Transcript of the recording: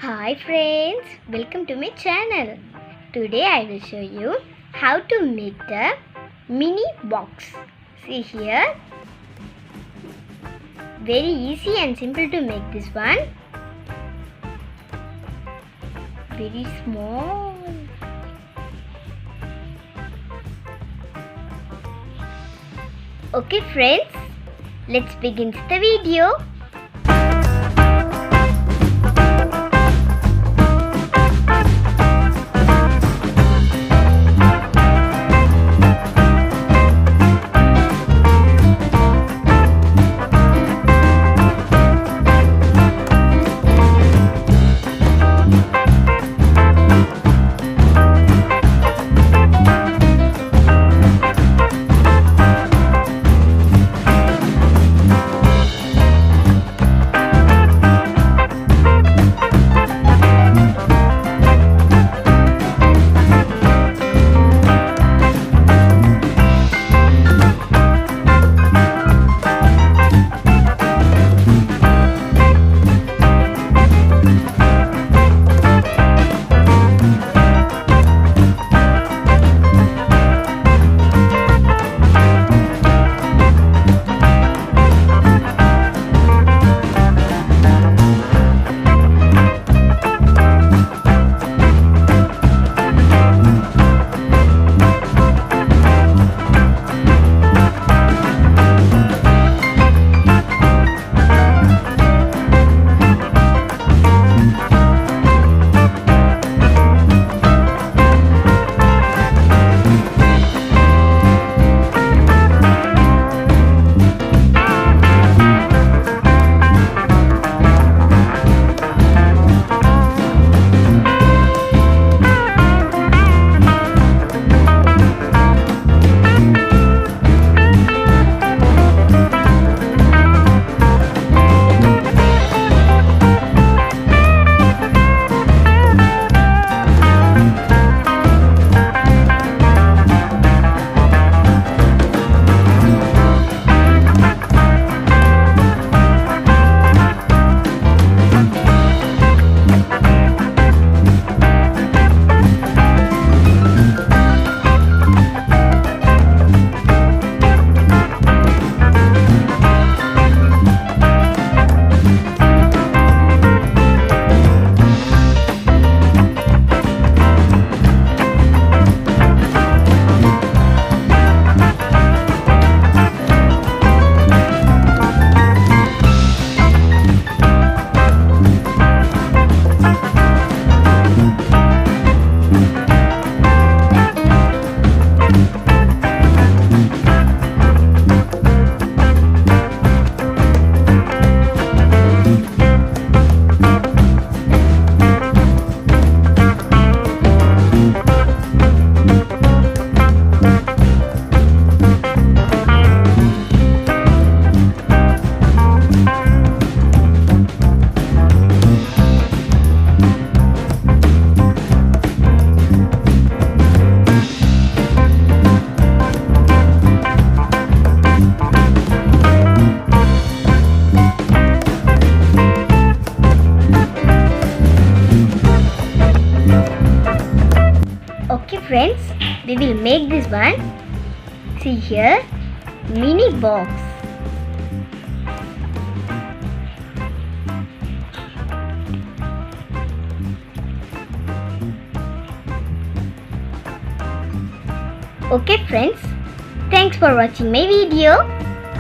Hi friends, welcome to my channel. Today I will show you how to make the mini box. See here. Very easy and simple to make this one. Very small. Okay friends, let's begin the video. Okay friends, we will make this one. See here, mini box. Okay friends, thanks for watching my video.